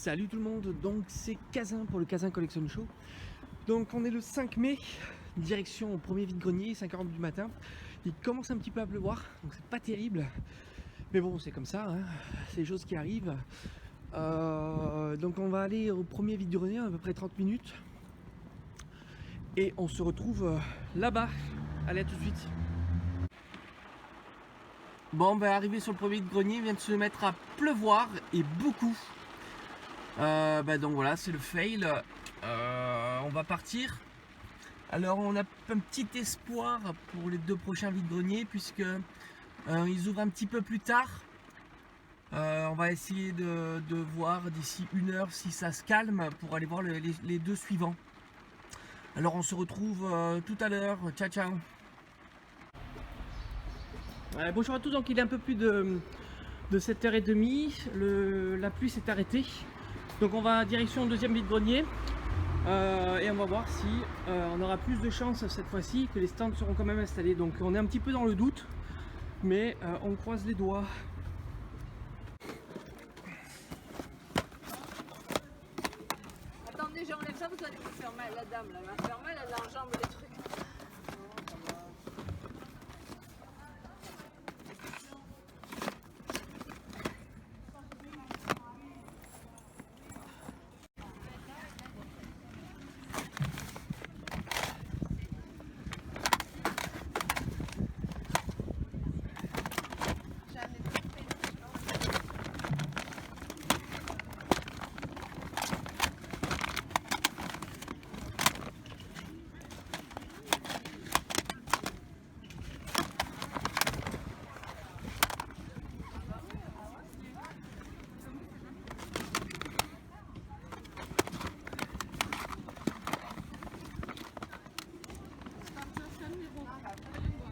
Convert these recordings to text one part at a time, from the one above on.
Salut tout le monde, donc c'est Kazin pour le Kazin Collection Show. Donc on est le 5 mai, direction au premier vide-grenier, 5h du matin. Il commence un petit peu à pleuvoir, donc c'est pas terrible. Mais bon, c'est comme ça, hein. C'est des choses qui arrivent. Donc on va aller au premier vide-grenier, à peu près 30 minutes. Et on se retrouve là-bas. Allez, à tout de suite. Bon, ben arrivé sur le premier vide-grenier, il vient de se mettre à pleuvoir, et beaucoup. Donc voilà, c'est le fail. On va partir. Alors on a un petit espoir pour les deux prochains vide-greniers puisque ils ouvrent un petit peu plus tard. On va essayer de voir d'ici 1 heure si ça se calme pour aller voir les deux suivants. Alors on se retrouve tout à l'heure. Ciao ciao. Bonjour à tous, donc il est un peu plus de 7h30. La pluie s'est arrêtée. Donc on va direction deuxième vide-grenier et on va voir si on aura plus de chance cette fois-ci, que les stands seront quand même installés. Donc on est un petit peu dans le doute, mais on croise les doigts. Attendez, j'enlève ça, vous allez vous faire mal. La dame là, elle va faire mal, elle enjambe les trucs.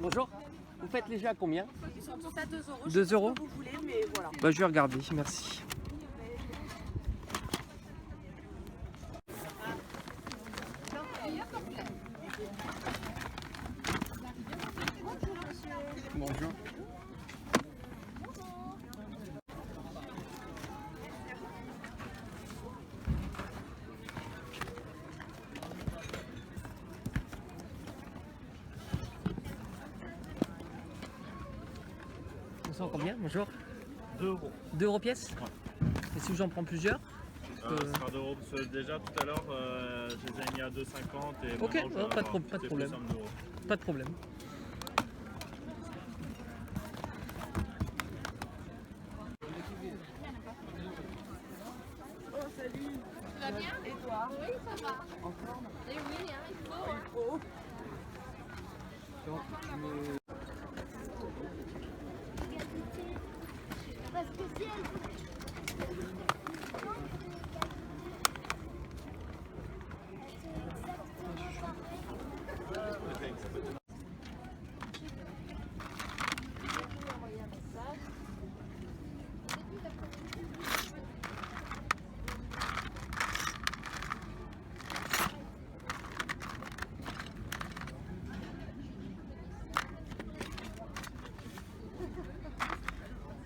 Bonjour, vous faites les jeux à combien? Ils sont tous à 2 euros. 2 euros? Vous voulez, mais voilà. Bah, je vais regarder, merci. Bonjour. Vous sent combien? Bonjour. 2 euros. 2 euros pièce? Ouais. Et si j'en prends plusieurs? Ce sera 2 euros parce que déjà tout à l'heure je les ai mis à 2,50 et Ok, maintenant, non, pas de problème. Pas de problème. Oh, salut. Tu vas bien? Et toi? Oui, ça va. Encore? Et oui, hein, il faut. Hein. Oh. Parce que si elle...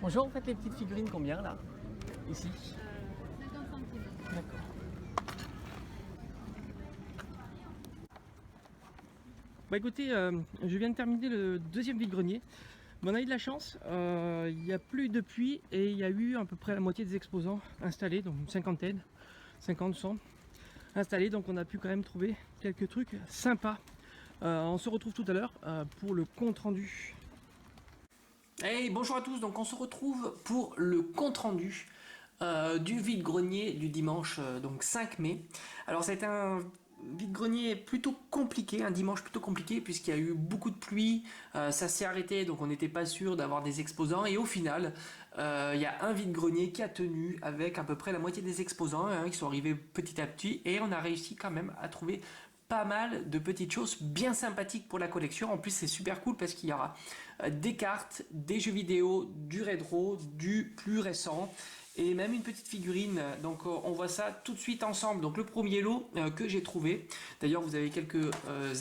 Bonjour, vous faites les petites figurines combien là? Ici? 50 centimes. D'accord. Bah écoutez, je viens de terminer le deuxième vide-grenier. Bon, on a eu de la chance, il n'y a plus de pluie et il y a eu à peu près la moitié des exposants installés, donc une cinquantaine, 50, 100 installés, donc on a pu quand même trouver quelques trucs sympas. On se retrouve tout à l'heure pour le compte rendu. Hey, bonjour à tous, donc on se retrouve pour le compte rendu du vide-grenier du dimanche donc 5 mai. Alors c'est un vide-grenier plutôt compliqué, un dimanche plutôt compliqué puisqu'il y a eu beaucoup de pluie, ça s'est arrêté donc on n'était pas sûr d'avoir des exposants et au final il y a un vide-grenier qui a tenu avec à peu près la moitié des exposants qui sont arrivés petit à petit et on a réussi quand même à trouver pas mal de petites choses bien sympathiques pour la collection. En plus c'est super cool parce qu'il y aura des cartes, des jeux vidéo, du rétro, du plus récent et même une petite figurine. Donc on voit ça tout de suite ensemble. Donc le premier lot que j'ai trouvé, d'ailleurs vous avez quelques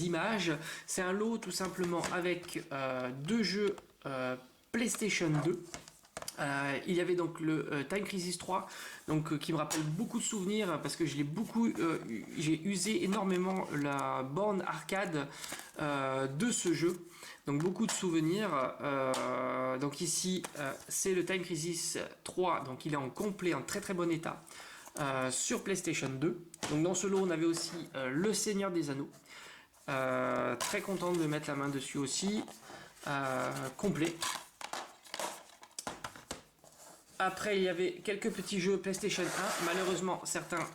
images, c'est un lot tout simplement avec deux jeux PlayStation 2. Il y avait donc le Time Crisis 3, donc qui me rappelle beaucoup de souvenirs parce que j'ai usé énormément la borne arcade de ce jeu. Donc beaucoup de souvenirs. Donc ici c'est le Time Crisis 3, donc il est en complet, en très très bon état sur PlayStation 2. Donc dans ce lot on avait aussi le Seigneur des Anneaux. Très content de mettre la main dessus aussi, complet. Après, il y avait quelques petits jeux PlayStation 1, malheureusement certains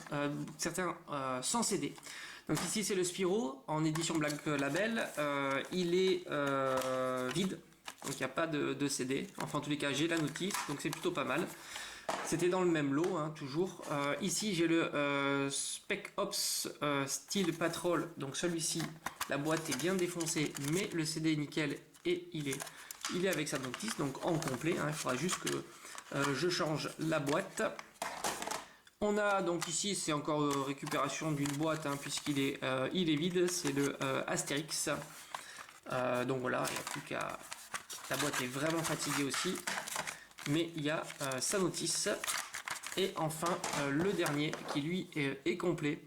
sans CD. Donc ici c'est le Spyro en édition Black Label, il est vide, donc il n'y a pas de CD. Enfin en tous les cas j'ai la notice, donc c'est plutôt pas mal. C'était dans le même lot, hein, toujours. Ici j'ai le Spec Ops Steel Patrol, donc celui-ci, la boîte est bien défoncée, mais le CD est nickel et il est avec sa notice, donc en complet, hein. Il faudra juste que je change la boîte. On a donc ici, c'est encore récupération d'une boîte, hein, puisqu'il est vide, c'est le Astérix. Donc voilà, il n'y a plus qu'à... La boîte est vraiment fatiguée aussi, mais il y a sa notice. Et enfin, le dernier qui lui est complet,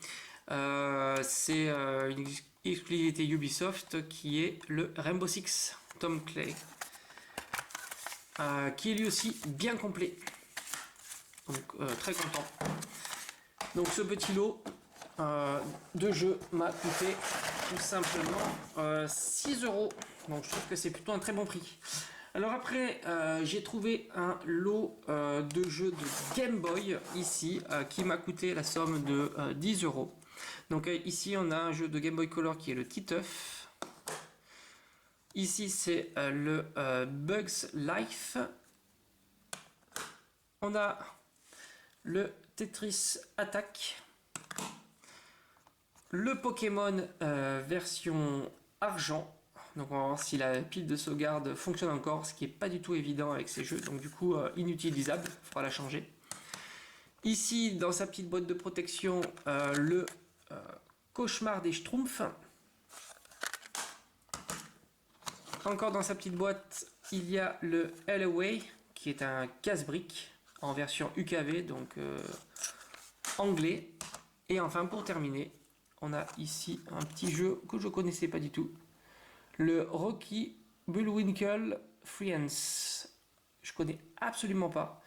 c'est une exclusivité Ubisoft qui est le Rainbow Six Tom Clancy. Qui est lui aussi bien complet, donc très content. Donc ce petit lot de jeux m'a coûté tout simplement 6 €, donc je trouve que c'est plutôt un très bon prix. Alors après j'ai trouvé un lot de jeux de Game Boy ici qui m'a coûté la somme de 10 €. Donc ici on a un jeu de Game Boy Color qui est le Titeuf. Ici c'est le Bugs Life. On a le Tetris Attack. Le Pokémon version argent. Donc on va voir si la pile de sauvegarde fonctionne encore, ce qui n'est pas du tout évident avec ces jeux. Donc du coup inutilisable, il faudra la changer. Ici dans sa petite boîte de protection, le Cauchemar des Schtroumpfs. Encore dans sa petite boîte, il y a le Hellaway, qui est un casse-brique en version UKV, donc anglais. Et enfin, pour terminer, on a ici un petit jeu que je ne connaissais pas du tout. Le Rocky Bullwinkle Friends. Je connais absolument pas.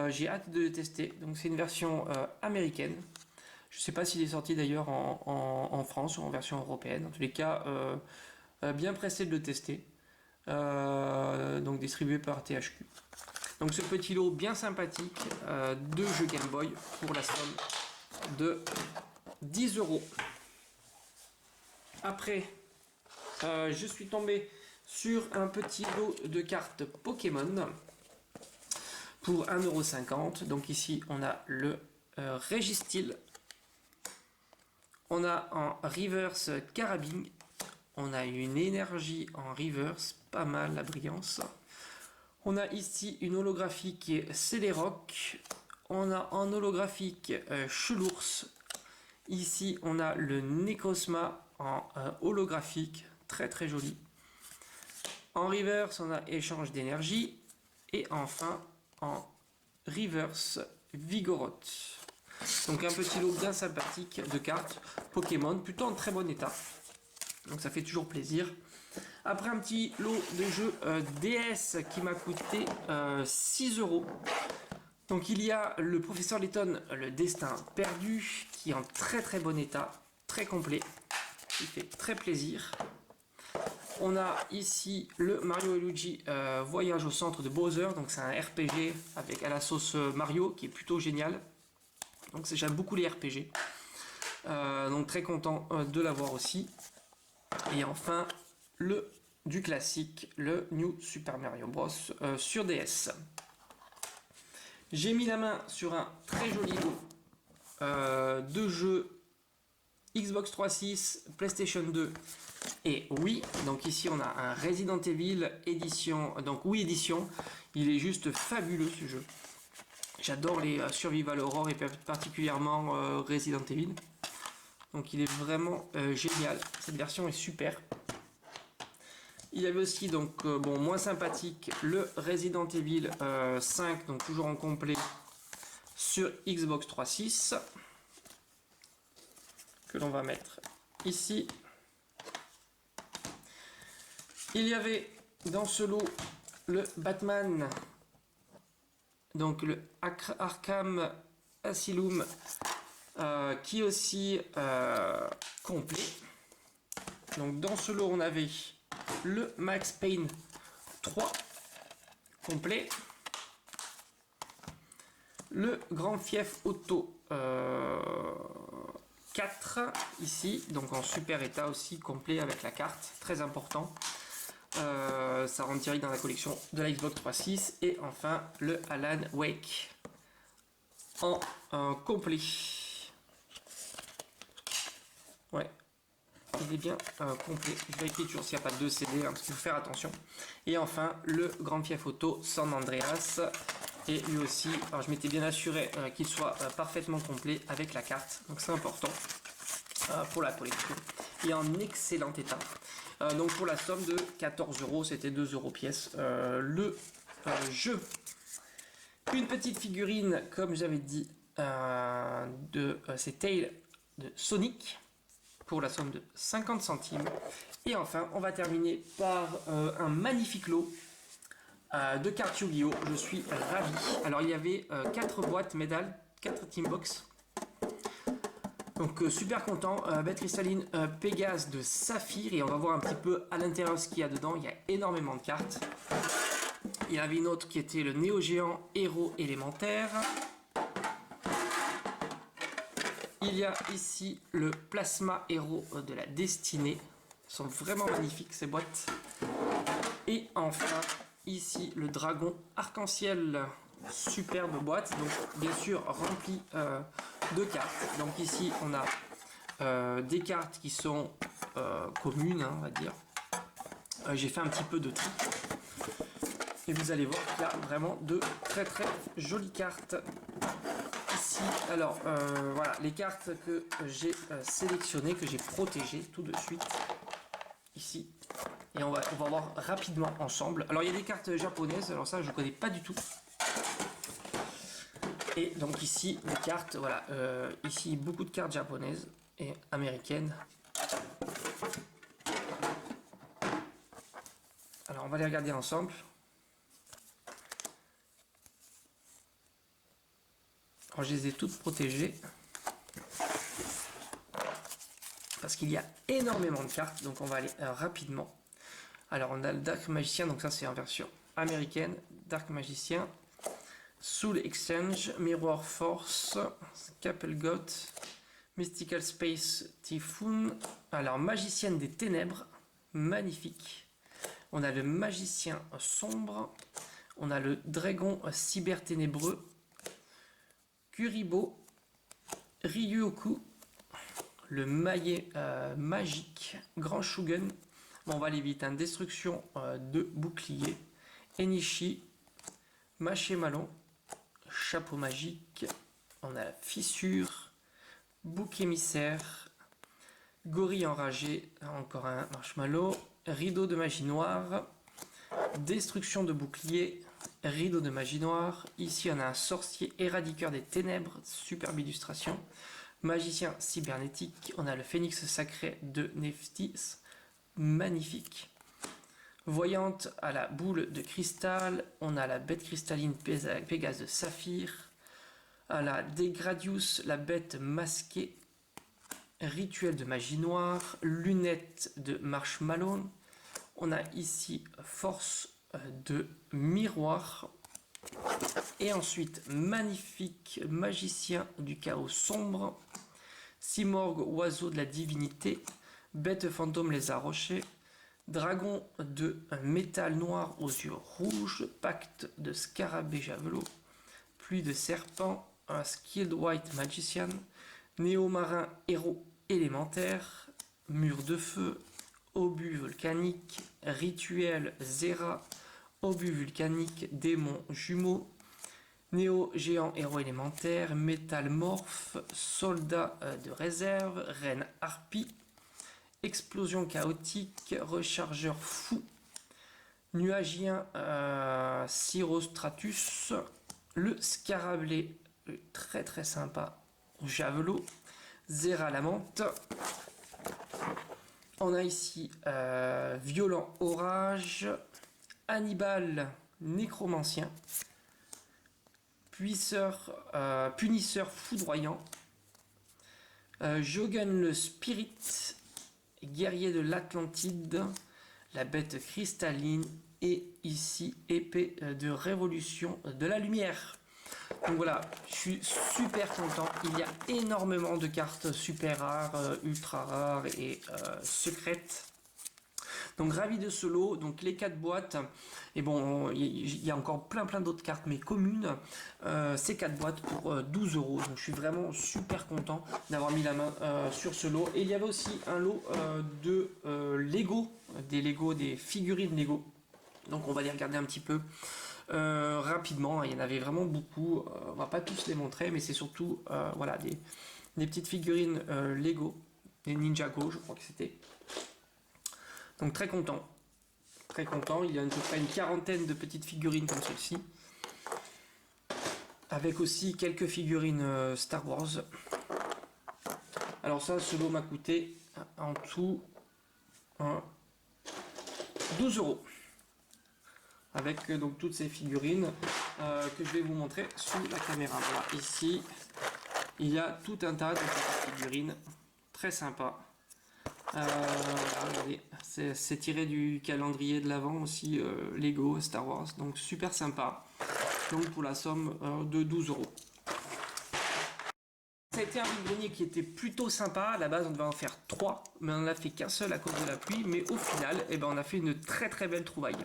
J'ai hâte de le tester. Donc c'est une version américaine. Je ne sais pas s'il est sorti d'ailleurs en France ou en version européenne. En tous les cas... bien pressé de le tester, donc distribué par THQ. Donc ce petit lot bien sympathique de jeux Game Boy pour la somme de 10 €. Après, je suis tombé sur un petit lot de cartes Pokémon pour 1,50 €. Donc ici on a le Registeel, on a en reverse Carabine. On a une énergie en reverse, pas mal la brillance. On a ici une holographique qui est Celerock. On a en holographique Chelours. Ici on a le Necrozma en holographique, très très joli. En reverse on a échange d'énergie. Et enfin en reverse Vigoroth. Donc un petit lot bien sympathique de cartes Pokémon, plutôt en très bon état. Donc ça fait toujours plaisir. Après un petit lot de jeux DS qui m'a coûté 6 €. Donc il y a le Professeur Layton, le Destin perdu, qui est en très très bon état, très complet, qui fait très plaisir. On a ici le Mario et Luigi Voyage au centre de Bowser, donc c'est un RPG avec à la sauce Mario qui est plutôt génial. Donc j'aime beaucoup les RPG. Donc très content de l'avoir aussi. Et enfin, du classique, le New Super Mario Bros. Sur DS. J'ai mis la main sur un très joli lot de jeux Xbox 360, PlayStation 2 et Wii. Donc ici on a un Resident Evil édition, donc Wii édition. Il est juste fabuleux ce jeu. J'adore les Survival Horror et particulièrement Resident Evil. Donc il est vraiment génial, cette version est super. Il y avait aussi, donc, bon, moins sympathique, le Resident Evil 5, donc toujours en complet sur Xbox 360, que l'on va mettre ici. Il y avait dans ce lot le Batman, donc le Arkham Asylum, qui est aussi complet. Donc dans ce lot on avait le Max Payne 3 complet, le Grand Fief Auto 4 ici, donc en super état aussi, complet avec la carte, très important. Ça rentre direct dans la collection de la Xbox 360. Et enfin le Alan Wake en complet. Ouais, il est bien complet. Je vérifie toujours s'il n'y a pas de CD, hein, parce qu'il faut faire attention. Et enfin le Grand Fief Auto San Andreas. Et lui aussi, alors je m'étais bien assuré qu'il soit parfaitement complet avec la carte. Donc c'est important pour la collection. Et en excellent état. Donc pour la somme de 14 €, c'était 2 € pièce le jeu. Une petite figurine, comme j'avais dit, c'est Tail de Sonic pour la somme de 50 centimes. Et enfin, on va terminer par un magnifique lot de cartes Yu-Gi-Oh! Je suis ravi. Alors il y avait 4 boîtes médailles, 4 team box. Donc super content, bête cristalline Pégase de Saphir, et on va voir un petit peu à l'intérieur ce qu'il y a dedans. Il y a énormément de cartes. Il y avait une autre qui était le Néo Géant Héros élémentaire. Il y a ici le Plasma Héros de la Destinée. Ils sont vraiment magnifiques ces boîtes. Et enfin ici le Dragon Arc-en-Ciel. Superbe boîte, donc bien sûr remplie de cartes. Donc ici on a des cartes qui sont communes, hein, on va dire. J'ai fait un petit peu de tri et vous allez voir qu'il y a vraiment de très très jolies cartes ici. Alors voilà les cartes que j'ai sélectionnées, que j'ai protégées tout de suite ici, et on va voir rapidement ensemble. Alors il y a des cartes japonaises, alors ça je connais pas du tout. Et donc ici des cartes, voilà, ici beaucoup de cartes japonaises et américaines. Alors on va les regarder ensemble. Alors je les ai toutes protégées parce qu'il y a énormément de cartes, donc on va aller rapidement. Alors on a le Dark Magicien, donc ça c'est en version américaine, Dark Magicien. Soul Exchange, Mirror Force, Capelgoth, Mystical Space Typhoon. Alors, Magicienne des Ténèbres, magnifique. On a le Magicien Sombre. On a le Dragon Cyberténébreux, Kuribo, Ryuoku, le Maillet Magique, Grand Shugen. Bon, on va aller vite, hein. Destruction de bouclier, Enishi, Maché Malon, Chapeau magique, on a la fissure, bouc émissaire, gorille enragé, encore un marshmallow, rideau de magie noire, destruction de bouclier, rideau de magie noire. Ici on a un sorcier éradiqueur des ténèbres, superbe illustration, magicien cybernétique, on a le phénix sacré de Nephthys, magnifique. Voyante à la boule de cristal, on a la bête cristalline Pégase de Saphir, à la Degradius, la bête masquée, rituel de magie noire, lunettes de Marshmallow, on a ici force de miroir, et ensuite magnifique magicien du chaos sombre, Simorgue, oiseau de la divinité, bête fantôme lézard rocher, dragon de métal noir aux yeux rouges, pacte de scarabée javelot, pluie de serpents, un skilled white magician, néo-marin héros élémentaire, mur de feu, obus volcanique, rituel Zera, obus volcanique, démon jumeau, néo-géant héros élémentaire, métalmorphe, soldat de réserve, reine harpie, explosion chaotique, rechargeur fou, Nuagien Cirostratus, le Scarablé, très très sympa, Javelot, Zera la menthe. On a ici Violent Orage, Hannibal Nécromancien, Punisseur Foudroyant, Jogan le Spirit, Guerrier de l'Atlantide, la Bête Cristalline et ici Épée de Révolution de la Lumière. Donc voilà, je suis super content. Il y a énormément de cartes super rares, ultra rares et secrètes. Donc ravi de ce lot. Donc les 4 boîtes. Et bon, il y a encore plein d'autres cartes, mais communes. Ces 4 boîtes pour 12 €. Donc je suis vraiment super content d'avoir mis la main sur ce lot. Et il y avait aussi un lot de Lego, des figurines Lego. Donc on va les regarder un petit peu. Rapidement, il y en avait vraiment beaucoup, on va pas tous les montrer, mais c'est surtout voilà, des petites figurines Lego, des Ninjago, je crois que c'était. Donc très content, il y a à peu près une quarantaine de petites figurines comme celle-ci, avec aussi quelques figurines Star Wars. Alors ça, ce lot m'a coûté en tout 12 €. Avec donc toutes ces figurines que je vais vous montrer sous la caméra. Voilà, ici il y a tout un tas de petites figurines très sympa. Regardez, c'est tiré du calendrier de l'Avent aussi, Lego Star Wars, donc super sympa. Donc pour la somme de 12 €. Ça a été un vide-grenier qui était plutôt sympa. À la base, on devait en faire 3, mais on n'a fait qu'un seul à cause de la pluie. Mais au final, eh ben, on a fait une très belle trouvaille.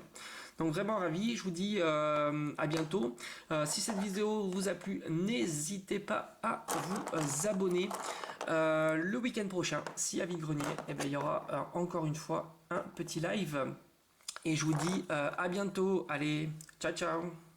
Donc vraiment ravi, je vous dis à bientôt. Si cette vidéo vous a plu, n'hésitez pas à vous abonner. Le week-end prochain, si à vide-grenier, eh ben, il y aura encore une fois un petit live. Et je vous dis à bientôt. Allez, ciao ciao.